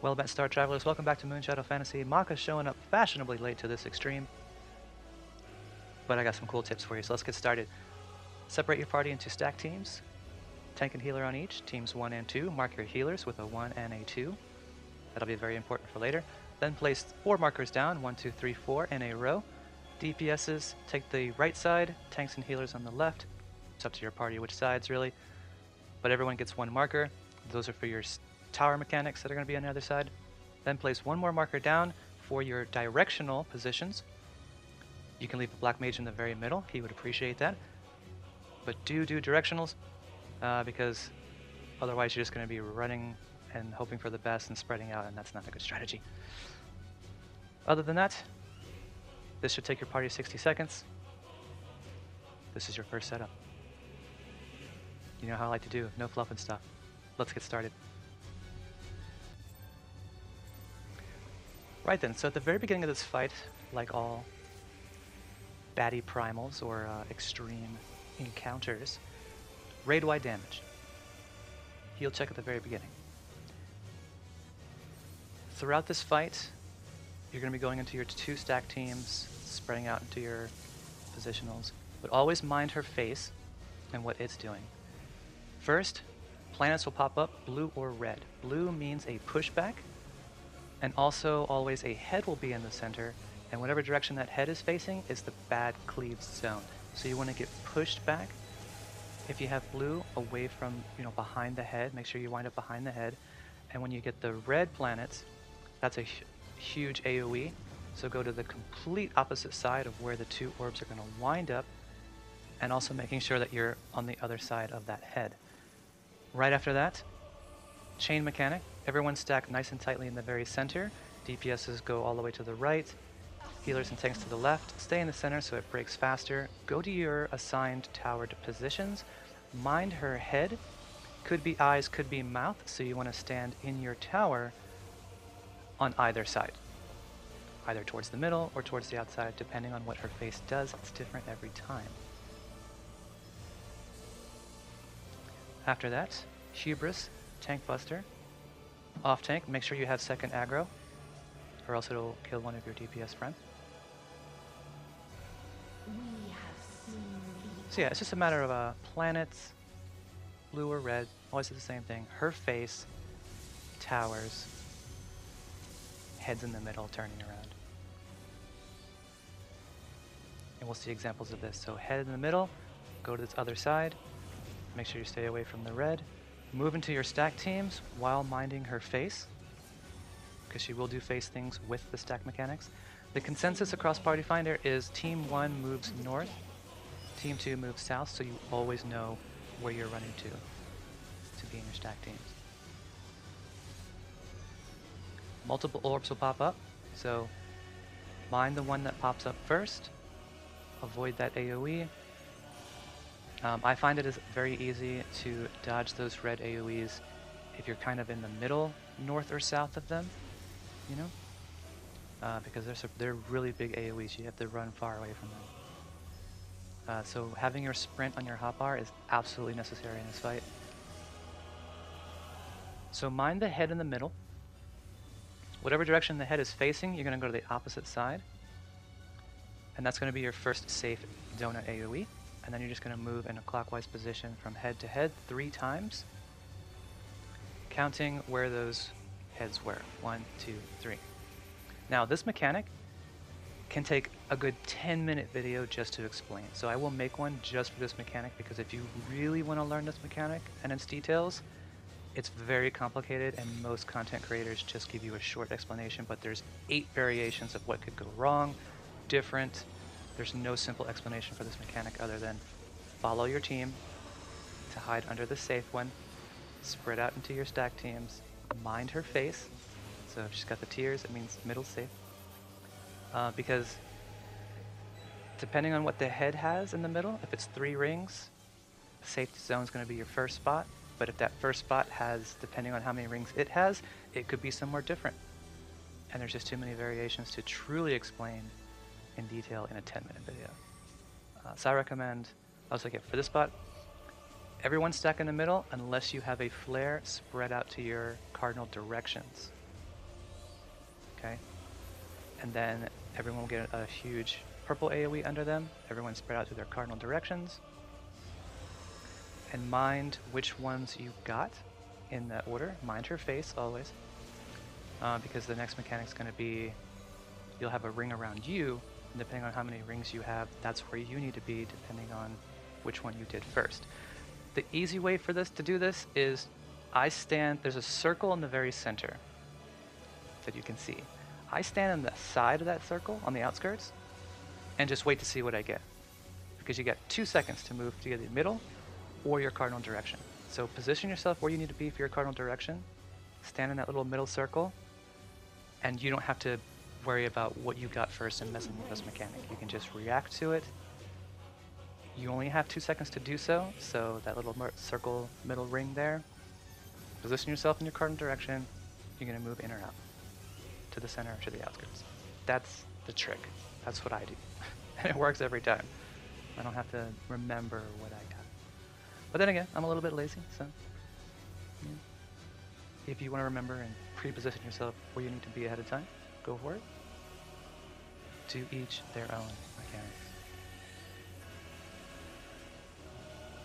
Well-met Star Travelers, welcome back to Moonshadow Fantasy. Machs showing up fashionably late to this extreme, but I got some cool tips for you, so let's get started. Separate your party into stack teams, tank and healer on each, teams 1 and 2. Mark your healers with a 1 and a 2. That'll be very important for later. Then place 4 markers down, 1, 2, 3, 4 in a row. DPSs take the right side, tanks and healers on the left. It's up to your party which sides really, but everyone gets 1 marker. Those are for your tower mechanics that are going to be on the other side. Then place 1 more marker down for your directional positions. You can leave a black mage in the very middle, he would appreciate that. But do directionals, because otherwise you're just going to be running and hoping for the best and spreading out, and that's not a good strategy. Other than that, this should take your party 60 seconds. This is your first setup. You know how I like to do, no fluff and stuff. Let's get started. Right then, so at the very beginning of this fight, like all baddie primals or extreme encounters, raid-wide damage. Heal check at the very beginning. Throughout this fight, you're going to be going into your 2 stack teams, spreading out into your positionals, but always mind her face and what it's doing. First, planets will pop up, blue or red. Blue means a pushback, and also always a head will be in the center, and whatever direction that head is facing is the bad cleaved zone. So you want to get pushed back. If you have blue away from, behind the head, make sure you wind up behind the head. And when you get the red planets, that's a huge AoE. So go to the complete opposite side of where the 2 orbs are going to wind up, and also making sure that you're on the other side of that head. Right after that, chain mechanic. Everyone stack nice and tightly in the very center. DPSs go all the way to the right. Healers and tanks to the left. Stay in the center so it breaks faster. Go to your assigned towered positions. Mind her head. Could be eyes, could be mouth, so you want to stand in your tower on either side. Either towards the middle or towards the outside, depending on what her face does. It's different every time. After that, Hubris, Tank Buster. Off tank, make sure you have second aggro, or else it'll kill one of your DPS friends. So yeah, it's just a matter of planets, blue or red, always the same thing. Her face, towers, heads in the middle, turning around. And we'll see examples of this. So head in the middle, go to this other side, make sure you stay away from the red. Move into your stack teams while minding her face, because she will do face things with the stack mechanics. The consensus across Party Finder is Team 1 moves north, Team 2 moves south, so you always know where you're running to be in your stack teams. Multiple orbs will pop up, so mind the one that pops up first, avoid that AoE. I find it is very easy to dodge those red AoEs if you're kind of in the middle, north or south of them, because they're really big AoEs. You have to run far away from them. So having your sprint on your hotbar is absolutely necessary in this fight. So mind the head in the middle. Whatever direction the head is facing, you're going to go to the opposite side, and that's going to be your first safe donut AoE. And then you're just going to move in a clockwise position from head to head 3 times, counting where those heads were. 1, 2, 3. Now this mechanic can take a good 10-minute video just to explain. So I will make one just for this mechanic, because if you really want to learn this mechanic and its details, it's very complicated, and most content creators just give you a short explanation, but there's 8 variations of what could go wrong, different. There's no simple explanation for this mechanic other than follow your team to hide under the safe one, spread out into your stack teams, mind her face. So if she's got the tears, it means middle safe. Because depending on what the head has in the middle, if it's 3 rings, the safety zone is going to be your first spot. But if that first spot has, depending on how many rings it has, it could be somewhere different. And there's just too many variations to truly explain in detail in a 10-minute video. So I recommend, also for this spot, everyone stack in the middle unless you have a flare spread out to your cardinal directions. okay? And then everyone will get a huge purple AoE under them. Everyone spread out to their cardinal directions. And mind which ones you got in that order. Mind her face, always. Because the next mechanic's going to be, you'll have a ring around you, and depending on how many rings you have, that's where you need to be, depending on which one you did first. The easy way for this to do this is, there's a circle in the very center that you can see. I stand on the side of that circle, on the outskirts, and just wait to see what I get. Because you get 2 seconds to move to either the middle or your cardinal direction. So position yourself where you need to be for your cardinal direction, stand in that little middle circle, and you don't have to worry about what you got first and messing with this mechanic. You can just react to it. You only have 2 seconds to do so, so that little circle middle ring there, position yourself in your cardinal direction, you're going to move in or out, to the center or to the outskirts. That's the trick. That's what I do. And it works every time. I don't have to remember what I got. But then again, I'm a little bit lazy, so if you want to remember and pre-position yourself where you need to be ahead of time, go for it. To each their own mechanics.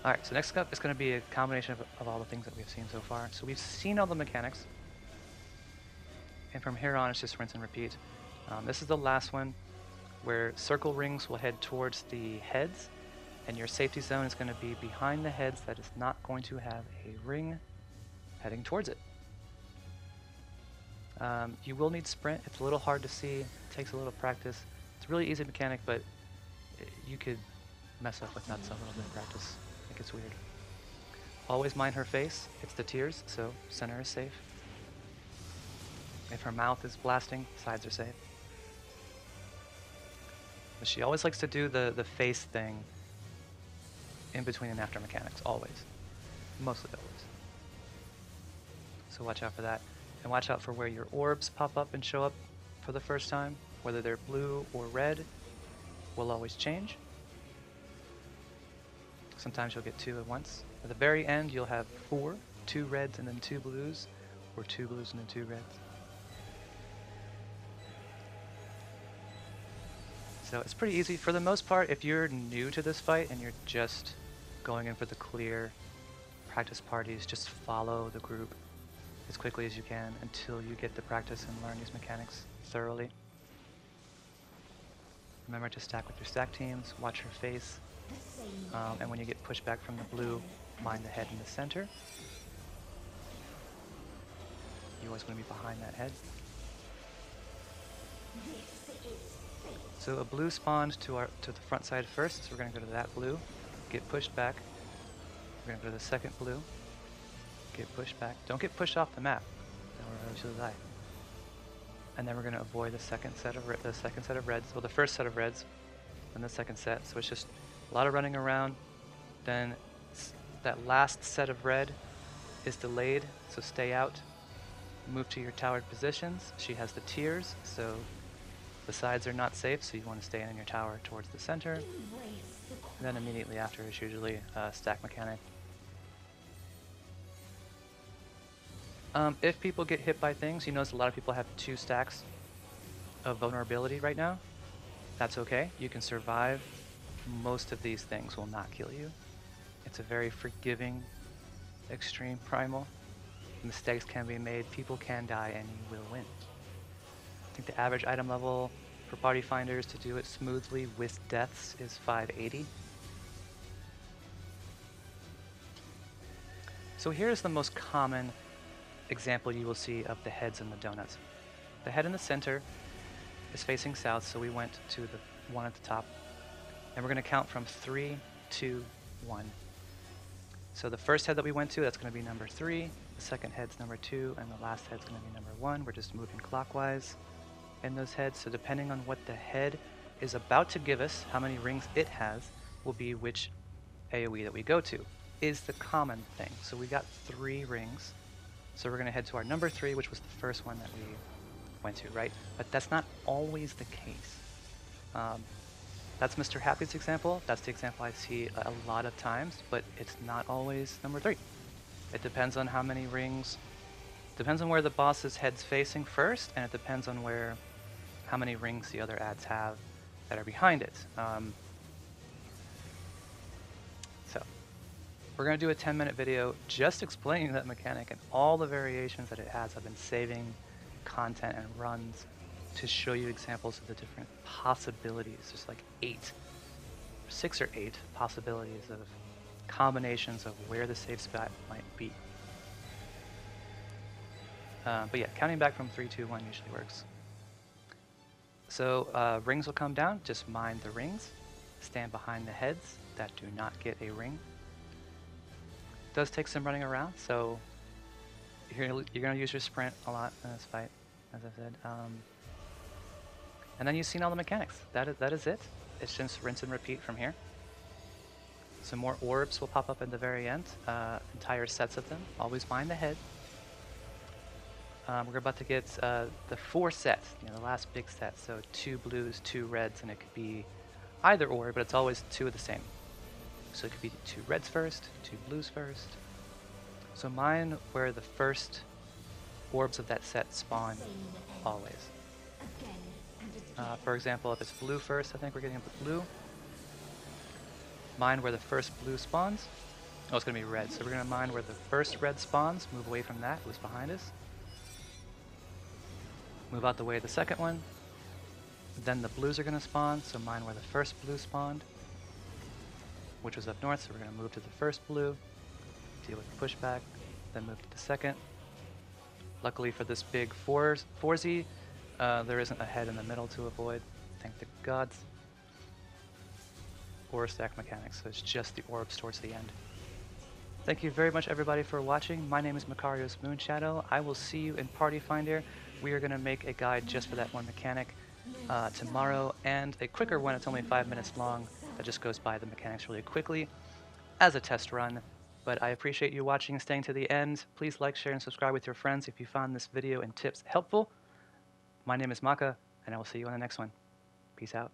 Alright, so next up is going to be a combination of all the things that we've seen so far. So we've seen all the mechanics, and from here on it's just rinse and repeat. This is the last one, where circle rings will head towards the heads, and your safety zone is going to be behind the heads that is not going to have a ring heading towards it. You will need sprint. It's a little hard to see. It takes a little practice. It's a really easy mechanic, but you could mess up with nuts a little bit of practice. It gets weird. Always mind her face. It's the tears, so center is safe. If her mouth is blasting, sides are safe. But she always likes to do the face thing in between and after mechanics, always. Mostly always. So watch out for that. And watch out for where your orbs pop up and show up for the first time. Whether they're blue or red will always change. Sometimes you'll get 2 at once. At the very end, you'll have 4, 2 reds and then 2 blues, or 2 blues and then 2 reds. So it's pretty easy. For the most part, if you're new to this fight and you're just going in for the clear practice parties, just follow the group as quickly as you can until you get the practice and learn these mechanics thoroughly. Remember to stack with your stack teams, watch your face, and when you get pushed back from the blue, mind the head in the center. You always want to be behind that head. So a blue spawned to the front side first, so we're going to go to that blue, get pushed back. We're going to go to the second blue, get pushed back. Don't get pushed off the map, or you'll die. And then we're going to avoid the second set of reds, well the first set of reds, and the second set. So it's just a lot of running around. Then that last set of red is delayed, so stay out. Move to your towered positions. She has the tiers, so the sides are not safe, so you want to stay in your tower towards the center. And then immediately after is usually a stack mechanic. If people get hit by things, you notice a lot of people have 2 stacks of vulnerability right now. That's okay. You can survive. Most of these things will not kill you. It's a very forgiving, extreme primal. Mistakes can be made, people can die, and you will win. I think the average item level for party finders to do it smoothly with deaths is 580. So here's the most common example you will see of the heads and the donuts. The head in the center is facing south, so we went to the one at the top. And we're going to count from 3, 2, 1. So the first head that we went to, that's going to be number 3. The second head's number 2, and the last head's going to be number 1. We're just moving clockwise in those heads. So depending on what the head is about to give us, how many rings it has, will be which AoE that we go to, is the common thing. So we got 3 rings. So we're going to head to our number 3, which was the first one that we went to, right? But that's not always the case. That's Mr. Happy's example. That's the example I see a lot of times, but it's not always number 3. It depends on how many rings Depends on where the boss's head's facing first, and it depends on how many rings the other ads have that are behind it. So we're going to do a 10-minute video just explaining that mechanic and all the variations that it has. I've been saving content and runs to show you examples of the different possibilities. There's like 6 or 8 possibilities of combinations of where the safe spot might be. But yeah, counting back from 3, 2, 1 usually works. So rings will come down, just mind the rings. Stand behind the heads that do not get a ring. It does take some running around, so you're going to use your sprint a lot in this fight, as I said. And then you've seen all the mechanics. That is it. It's just rinse and repeat from here. Some more orbs will pop up at the very end, entire sets of them. Always mind the head. We're about to get the 4 sets, the last big set. So 2 blues, 2 reds, and it could be either or, but it's always 2 of the same. So it could be 2 reds first, 2 blues first. So mind where the first orbs of that set spawn, always. For example, if it's blue first, I think we're getting a blue. Mind where the first blue spawns. Oh, it's going to be red. So we're going to mind where the first red spawns, move away from that, who's behind us. Move out the way of the second one. Then the blues are going to spawn, so mind where the first blue spawned, which was up north, so we're going to move to the first blue, deal with the pushback, then move to the second. Luckily for this big 4Z, there isn't a head in the middle to avoid, thank the gods. Or stack mechanics, so it's just the orbs towards the end. Thank you very much everybody for watching. My name is Macario's Moonshadow. I will see you in Party Finder. We are going to make a guide just for that one mechanic tomorrow, and a quicker one. It's only 5 minutes long. That just goes by the mechanics really quickly as a test run. But I appreciate you watching and staying to the end. Please like, share, and subscribe with your friends if you found this video and tips helpful. My name is Maka, and I will see you on the next one. Peace out.